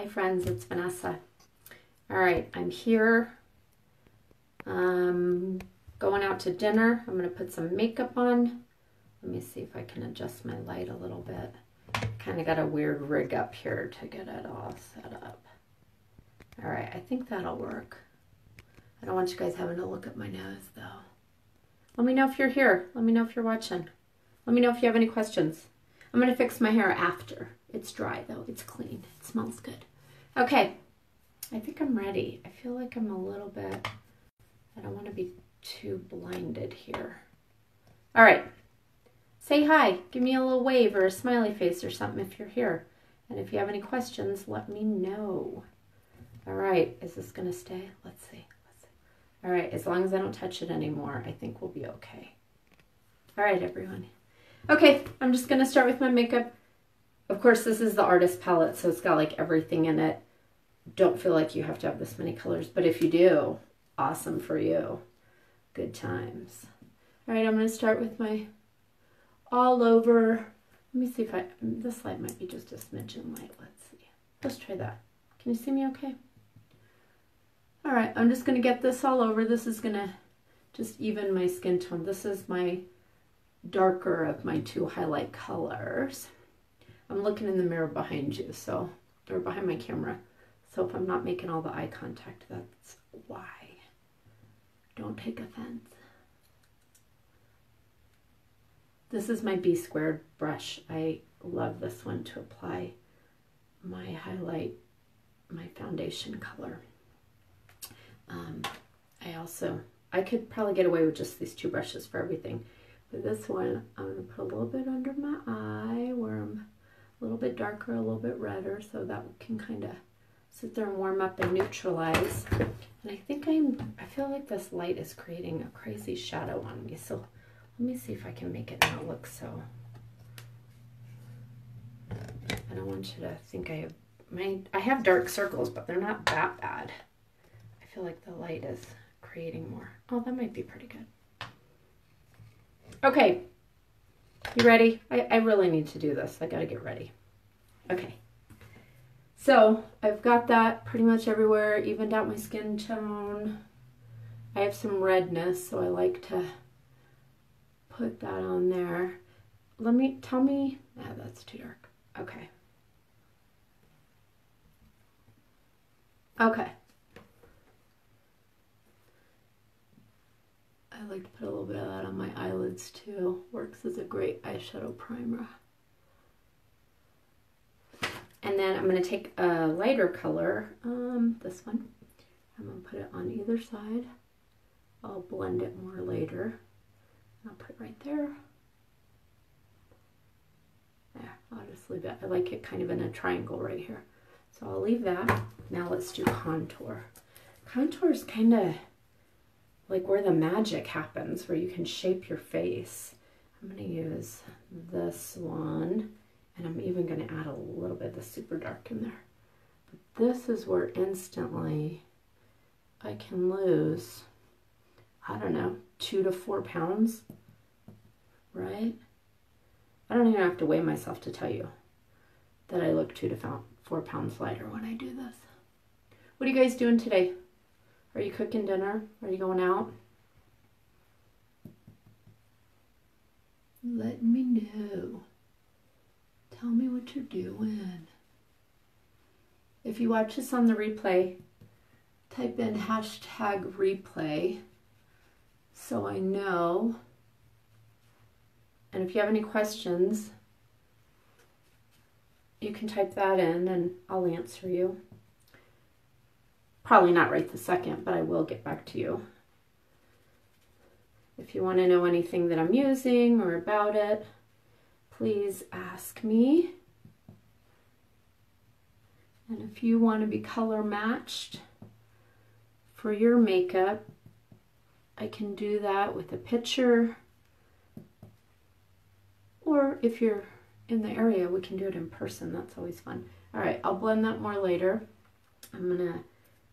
Hi friends, it's Vanessa. All right, I'm here. Going out to dinner. I'm going to put some makeup on. Let me see if I can adjust my light a little bit. Kind of got a weird rig up here to get it all set up. All right, I think that'll work. I don't want you guys having to look at my nose though. Let me know if you're here. Let me know if you're watching. Let me know if you have any questions. I'm going to fix my hair after. It's dry though. It's clean. It smells good. Okay. I think I'm ready. I feel like I'm a little bit, I don't want to be too blinded here. All right. Say hi. Give me a little wave or a smiley face or something if you're here. And if you have any questions, let me know. All right. Is this going to stay? Let's see. All right. As long as I don't touch it anymore, I think we'll be okay. All right, everyone. Okay. I'm just going to start with my makeup. Of course, this is the artist palette, so it's got like everything in it. Don't feel like you have to have this many colors, but if you do, awesome for you. Good times. All right, I'm going to start with my all over. Let me see if this light might be just a smidgen light. Let's see. Let's try that. Can you see me okay? All right, I'm just going to get this all over. This is going to just even my skin tone. This is my darker of my two highlight colors. I'm looking in the mirror behind you, so, or behind my camera. So if I'm not making all the eye contact, that's why. Don't take offense. This is my B squared brush. I love this one to apply my highlight, my foundation color. I could probably get away with just these two brushes for everything. But this one, I'm going to put a little bit under my eye where I'm a little bit darker, a little bit redder, so that can kind of sit there and warm up and neutralize. And I think I feel like this light is creating a crazy shadow on me. So let me see if I can make it not look so. I don't want you to think I have dark circles, but they're not that bad. I feel like the light is creating more. Oh, that might be pretty good. Okay. You ready? I really need to do this. I got to get ready. Okay. So I've got that pretty much everywhere, evened out my skin tone. I have some redness, so I like to put that on there. Tell me, that's too dark. Okay. Okay. I like to put a little bit of that on my eyelids too. Works as a great eyeshadow primer. And then I'm going to take a lighter color, this one. I'm going to put it on either side. I'll blend it more later. I'll put it right there. There, I'll just leave it. I like it kind of in a triangle right here. So I'll leave that. Now let's do contour. Contour is kind of like where the magic happens, where you can shape your face. I'm going to use this one, and I'm even going to add a little bit of the super dark in there. But this is where instantly I can lose, I don't know, 2 to 4 pounds, right? I don't even have to weigh myself to tell you that I look 2 to 4 pounds lighter when I do this. What are you guys doing today? Are you cooking dinner? Are you going out? Let me know. Tell me what you're doing. If you watch this on the replay, type in #replay so I know. And if you have any questions, you can type that in and I'll answer you. Probably not right this second, but I will get back to you. If you want to know anything that I'm using or about it, please ask me. And if you want to be color matched for your makeup, I can do that with a picture. Or if you're in the area, we can do it in person. That's always fun. All right, I'll blend that more later. I'm going to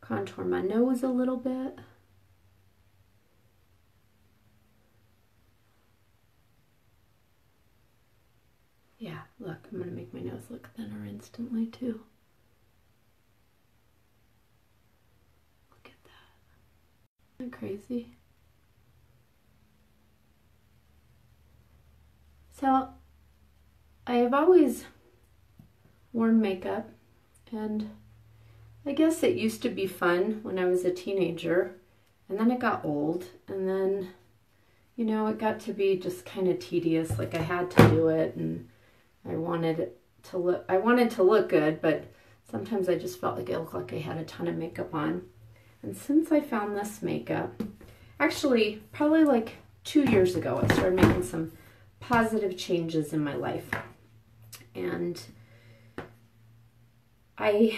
contour my nose a little bit. Yeah, look, I'm going to make my nose look thinner instantly too. Isn't that crazy? So I have always worn makeup, and I guess it used to be fun when I was a teenager, and then it got old, and then, you know, it got to be just kind of tedious. Like, I had to do it, and I wanted to look good, but sometimes I just felt like it looked like I had a ton of makeup on. And since I found this makeup, actually probably like 2 years ago, I started making some positive changes in my life. And let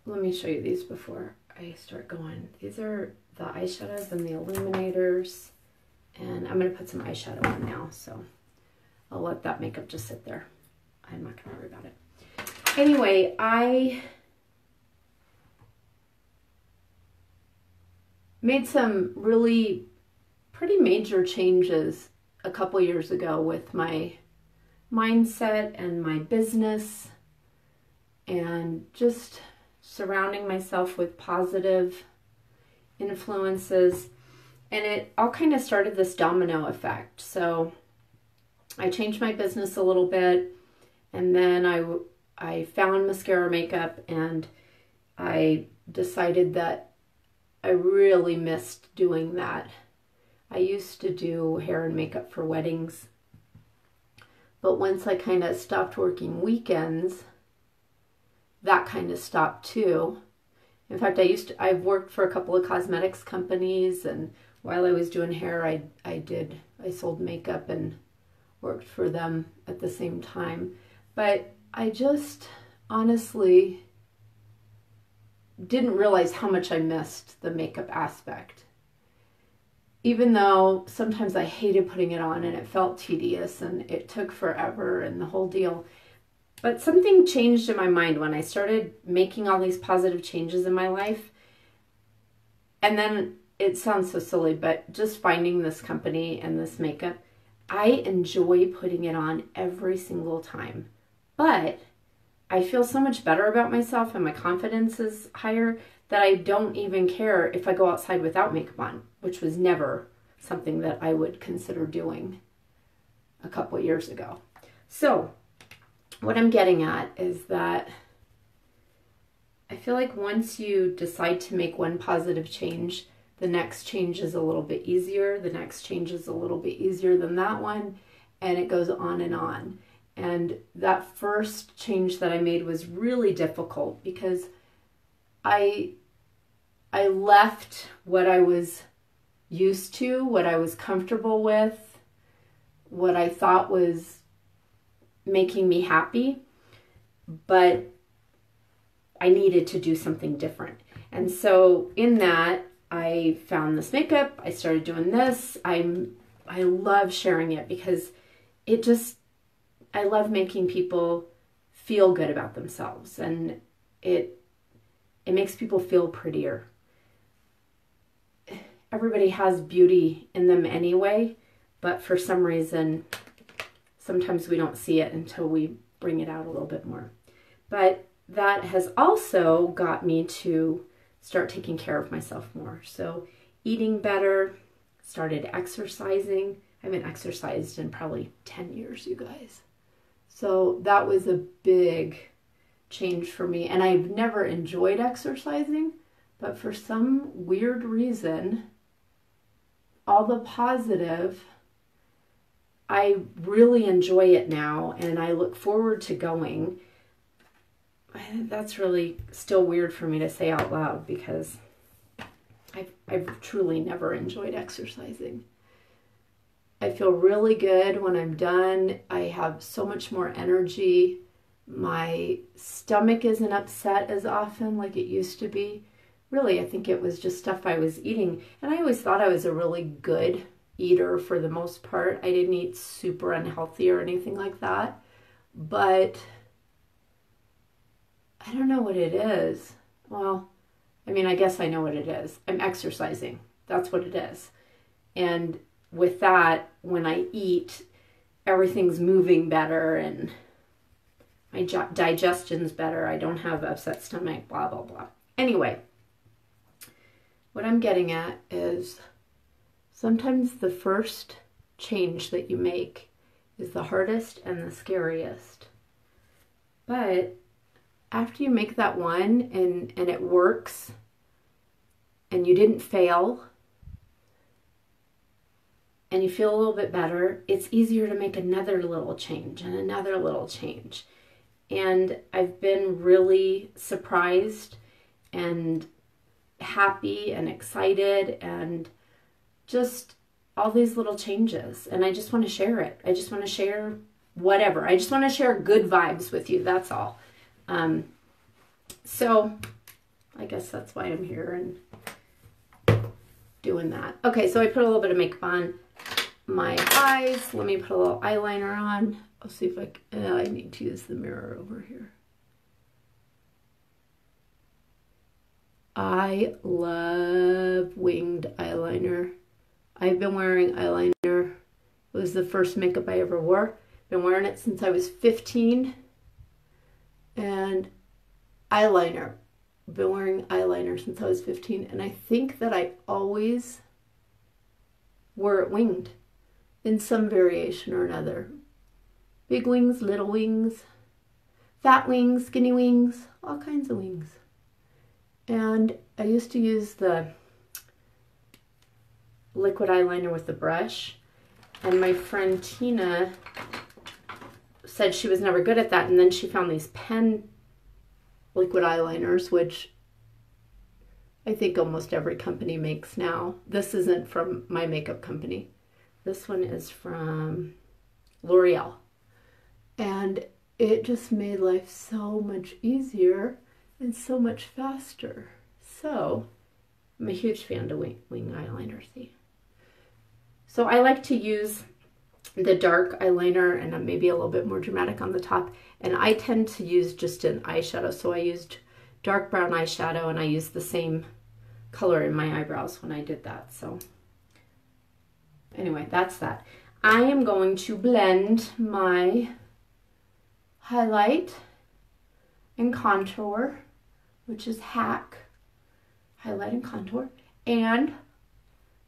me show you these before I start going. These are the eyeshadows and the illuminators, and I'm going to put some eyeshadow on now, so I'll let that makeup just sit there. I'm not going to worry about it. Anyway, I made some really pretty major changes a couple years ago with my mindset and my business, and just surrounding myself with positive influences. And it all kind of started this domino effect. So I changed my business a little bit, and then I found Maskcara Makeup, and I decided that I really missed doing that. I used to do hair and makeup for weddings, but once I kind of stopped working weekends, that kind of stopped too. In fact, I've worked for a couple of cosmetics companies, and while I was doing hair, I sold makeup and worked for them at the same time. But I just honestly didn't realize how much I missed the makeup aspect. Even though sometimes I hated putting it on and it felt tedious and it took forever and the whole deal. But something changed in my mind when I started making all these positive changes in my life. And then, it sounds so silly, but just finding this company and this makeup, I enjoy putting it on every single time. But I feel so much better about myself, and my confidence is higher, that I don't even care if I go outside without makeup on, which was never something that I would consider doing a couple years ago. So what I'm getting at is that I feel like once you decide to make one positive change, the next change is a little bit easier, the next change is a little bit easier than that one, and it goes on and on. And that first change that I made was really difficult because I left what I was used to, what I was comfortable with, what I thought was making me happy, but I needed to do something different. And so in that, I found this makeup, I started doing this. I love sharing it because I love making people feel good about themselves, and it makes people feel prettier. Everybody has beauty in them anyway, but for some reason, sometimes we don't see it until we bring it out a little bit more. But that has also got me to start taking care of myself more. So eating better, started exercising. I haven't exercised in probably 10 years, you guys. So that was a big change for me. And I've never enjoyed exercising, but for some weird reason, all the positive, I really enjoy it now, and I look forward to going. That's really still weird for me to say out loud because I've truly never enjoyed exercising. I feel really good when I'm done. I have so much more energy. My stomach isn't upset as often like it used to be. Really, I think it was just stuff I was eating. And I always thought I was a really good eater for the most part. I didn't eat super unhealthy or anything like that. But I don't know what it is. Well, I mean, I guess I know what it is. I'm exercising. That's what it is. And with that, when I eat, everything's moving better and my digestion's better. I don't have upset stomach, blah, blah, blah. Anyway, what I'm getting at is sometimes the first change that you make is the hardest and the scariest. But after you make that one and it works and you didn't fail and you feel a little bit better, it's easier to make another little change and another little change. And I've been really surprised and happy and excited and just all these little changes. And I just want to share it. I just want to share whatever. I just want to share good vibes with you. That's all. So I guess that's why I'm here and doing that. Okay, so I put a little bit of makeup on my eyes. Let me put a little eyeliner on. I'll see if I need to use the mirror over here. I love winged eyeliner. I've been wearing eyeliner. It was the first makeup I ever wore. Been wearing it since I was 15. And eyeliner. Been wearing eyeliner since I was 15. And I think that I always wore it winged in some variation or another. Big wings, little wings, fat wings, skinny wings, all kinds of wings. And I used to use the liquid eyeliner with the brush. And my friend Tina said she was never good at that. And then she found these pen liquid eyeliners, which I think almost every company makes now. This isn't from my makeup company. This one is from L'Oreal. And it just made life so much easier and so much faster. So I'm a huge fan of wing eyeliner, see? So I like to use the dark eyeliner and maybe a little bit more dramatic on the top. And I tend to use just an eyeshadow. So I used dark brown eyeshadow and I used the same color in my eyebrows when I did that. So anyway, that's that. I am going to blend my highlight and contour, which is Hack highlight and contour, and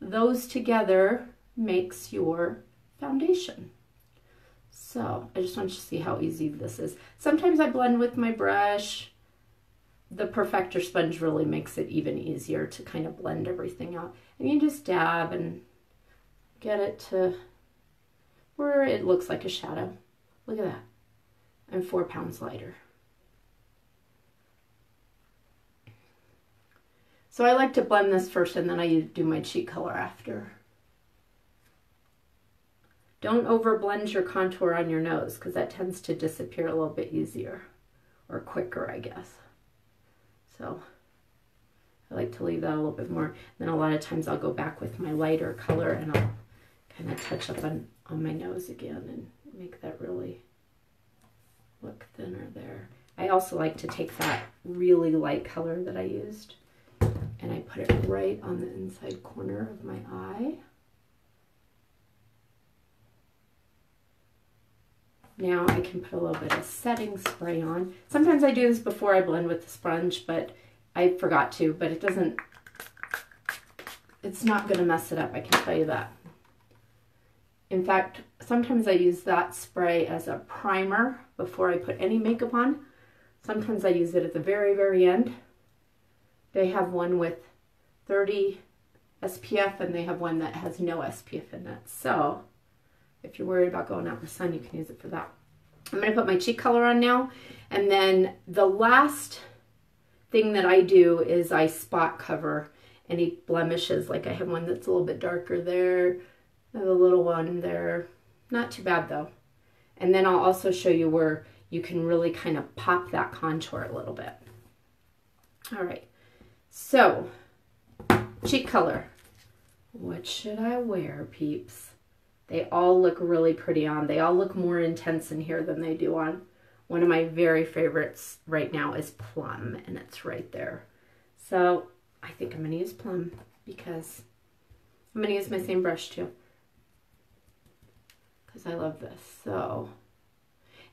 those together makes your foundation. So I just want you to see how easy this is. Sometimes I blend with my brush. The Perfector sponge really makes it even easier to kind of blend everything out. And you just dab and get it to where it looks like a shadow. Look at that. I'm 4 pounds lighter. So I like to blend this first and then I do my cheek color after. Don't over blend your contour on your nose because that tends to disappear a little bit easier or quicker, I guess. So I like to leave that a little bit more. Then a lot of times I'll go back with my lighter color and I'll kind of touch up on my nose again and make that really look thinner there. I also like to take that really light color that I used and I put it right on the inside corner of my eye. Now I can put a little bit of setting spray on. Sometimes I do this before I blend with the sponge, but I forgot to, but it doesn't, it's not going to mess it up, I can tell you that. In fact, sometimes I use that spray as a primer before I put any makeup on. Sometimes I use it at the very, very end. They have one with 30 SPF and they have one that has no SPF in it. So if you're worried about going out in the sun, you can use it for that. I'm going to put my cheek color on now. And then the last thing that I do is I spot cover any blemishes. Like I have one that's a little bit darker there. I have a little one there. Not too bad though. And then I'll also show you where you can really kind of pop that contour a little bit. All right. So, cheek color. What should I wear, peeps? They all look really pretty on. They all look more intense in here than they do on. One of my very favorites right now is Plum, and it's right there. So I think I'm going to use Plum because I'm going to use my same brush too. Because I love this. So,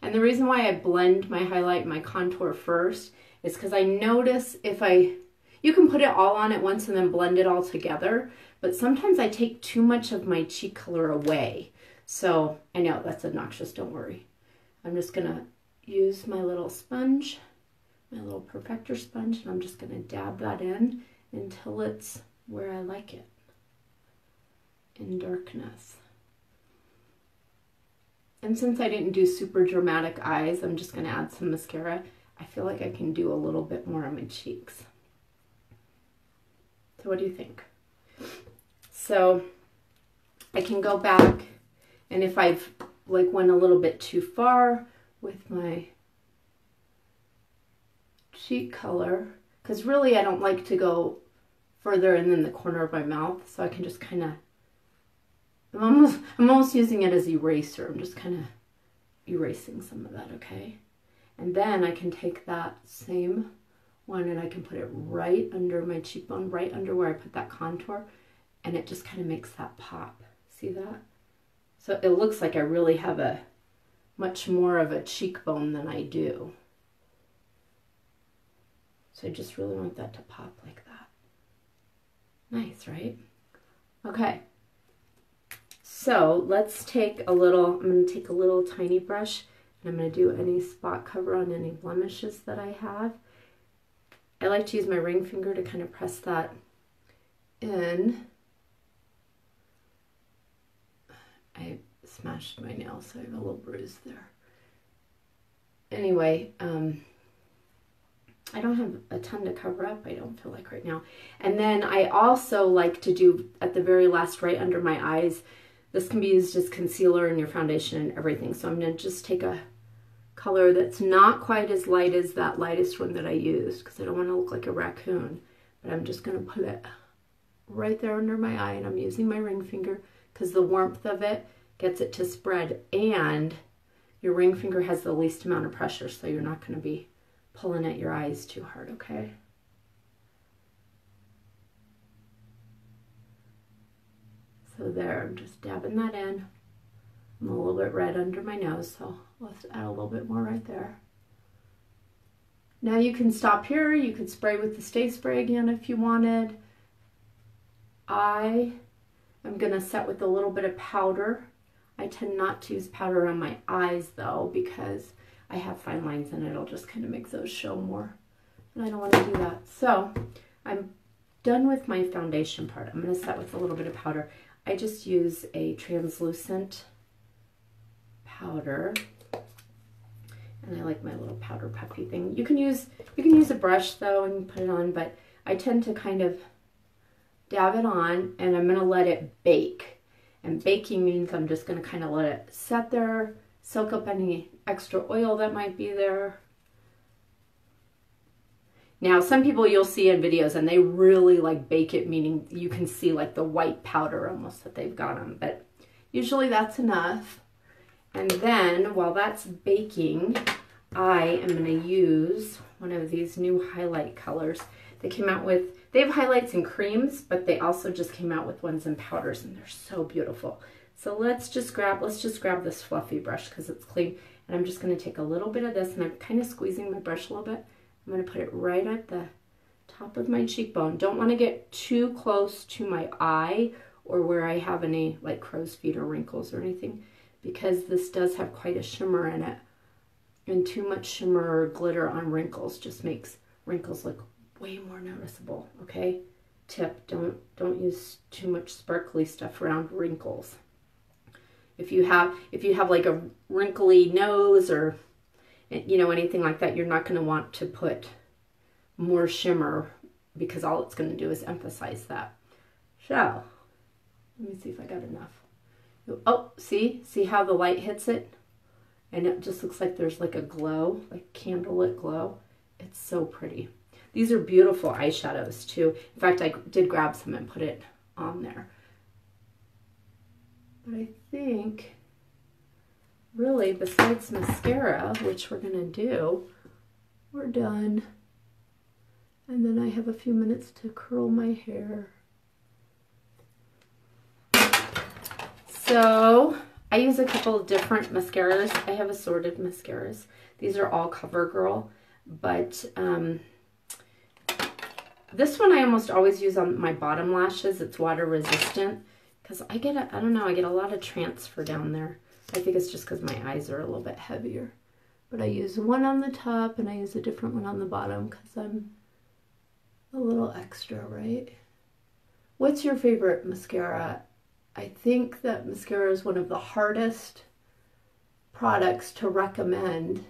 and the reason why I blend my highlight and my contour first is because I notice if I, You can put it all on at once and then blend it all together, but sometimes I take too much of my cheek color away. So I know that's obnoxious, don't worry. I'm just gonna use my little sponge, my little perfector sponge, and I'm just gonna dab that in until it's where I like it, in darkness. And since I didn't do super dramatic eyes, I'm just gonna add some mascara. I feel like I can do a little bit more on my cheeks. So what do you think? So I can go back, and if I've like went a little bit too far with my cheek color, because really I don't like to go further in the corner of my mouth, so I can just kind of, I'm almost using it as eraser. I'm just kind of erasing some of that, okay? And then I can take that same one and I can put it right under my cheekbone, right under where I put that contour, and it just kind of makes that pop. See that? So it looks like I really have a much more of a cheekbone than I do. So I just really want that to pop like that. Nice, right? Okay. So let's take a little, I'm going to take a little tiny brush, and I'm going to do any spot cover on any blemishes that I have. I like to use my ring finger to kind of press that in. I smashed my nail, so I have a little bruise there. Anyway, I don't have a ton to cover up, I don't feel like right now. And then I also like to do at the very last, right under my eyes, this can be used as concealer in your foundation and everything. So I'm going to just take a color that's not quite as light as that lightest one that I used, because I don't want to look like a raccoon. But I'm just going to put it right there under my eye, and I'm using my ring finger because the warmth of it gets it to spread, and your ring finger has the least amount of pressure, so you're not going to be pulling at your eyes too hard, okay? So there, I'm just dabbing that in. I'm a little bit red under my nose, so let's add a little bit more right there. Now you can stop here. You could spray with the Stay Spray again if you wanted. I am going to set with a little bit of powder. I tend not to use powder on my eyes though, because I have fine lines and it'll just kind of make those show more. And I don't want to do that. So I'm done with my foundation part. I'm going to set with a little bit of powder. I just use a translucent powder, and I like my little powder puffy thing. You can use a brush though and put it on, but I tend to kind of dab it on, and I'm going to let it bake. And baking means I'm just going to kind of let it set there, soak up any extra oil that might be there. Now, some people you'll see in videos and they really like bake it, meaning you can see like the white powder almost that they've got on, but usually that's enough. And then while that's baking, I am going to use one of these new highlight colors. They came out with, they have highlights and creams, but they also just came out with ones in powders, and they're so beautiful. So let's just grab this fluffy brush because it's clean, and I'm just going to take a little bit of this, and I'm kind of squeezing my brush a little bit. I'm going to put it right at the top of my cheekbone. Don't want to get too close to my eye or where I have any like crow's feet or wrinkles or anything, because this does have quite a shimmer in it. And too much shimmer or glitter on wrinkles just makes wrinkles look way more noticeable, okay? Tip, don't use too much sparkly stuff around wrinkles. If you have like a wrinkly nose or anything like that, you're not going to want to put more shimmer, because all it's going to do is emphasize that. So, let me see if I got enough. Oh, see how the light hits it? And it just looks like there's like a glow, like candlelit glow. It's so pretty. These are beautiful eyeshadows too. In fact, I did grab some and put it on there. But I think, really, besides mascara, which we're going to do, we're done. And then I have a few minutes to curl my hair. So I use a couple of different mascaras. I have assorted mascaras. These are all CoverGirl, but This one I almost always use on my bottom lashes. It's water resistant because I get I don't know, I get a lot of transfer down there. I think it's just because my eyes are a little bit heavier. But I use one on the top and I use a different one on the bottom because I'm a little extra, right? What's your favorite mascara? I think that mascara is one of the hardest products to recommend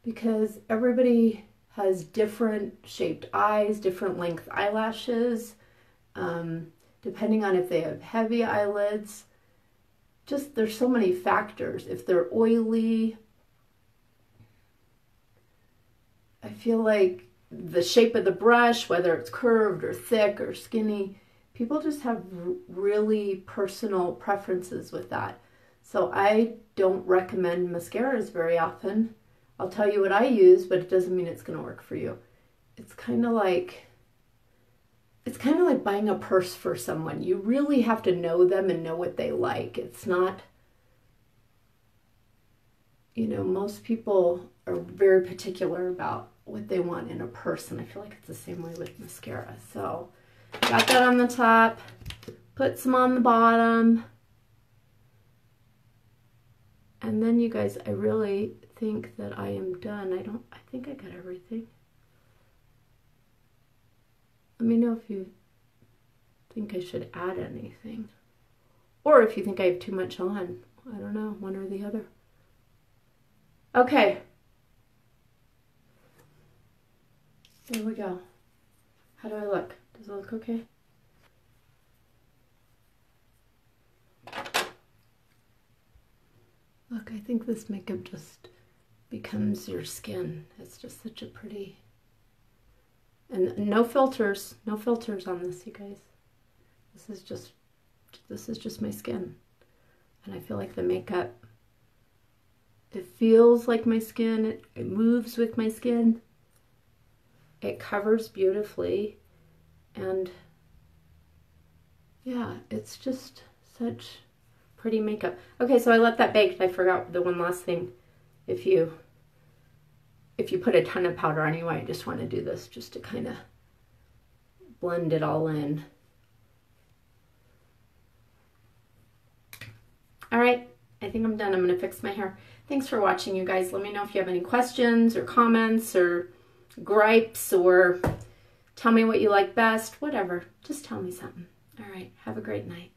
because everybody has different shaped eyes, different length eyelashes, depending on if they have heavy eyelids. Just there's so many factors. If they're oily, I feel like the shape of the brush, whether it's curved or thick or skinny, people just have really personal preferences with that. So I don't recommend mascaras very often. I'll tell you what I use, but it doesn't mean it's going to work for you. It's kind of like buying a purse for someone. You really have to know them and know what they like. It's not, you know, most people are very particular about what they want in a purse, and I feel like it's the same way with mascara. So got that on the top, put some on the bottom, and then you guys, I really think that I am done. I think I got everything. Let me know if you think I should add anything, or if you think I have too much on. I don't know, one or the other. Okay. There we go. How do I look? Does it look okay? Look, I think this makeup just becomes your skin. It's just such a pretty... And no filters on this, you guys. This is just my skin. And I feel like the makeup, it feels like my skin, it moves with my skin. It covers beautifully, and yeah, it's just such pretty makeup. Okay, so I let that bake. I forgot the one last thing. If you put a ton of powder on, you might just want to do this just to kind of blend it all in. All right, I think I'm done. I'm going to fix my hair. Thanks for watching, you guys. Let me know if you have any questions or comments or gripes, or tell me what you like best, whatever. Just tell me something. All right, have a great night.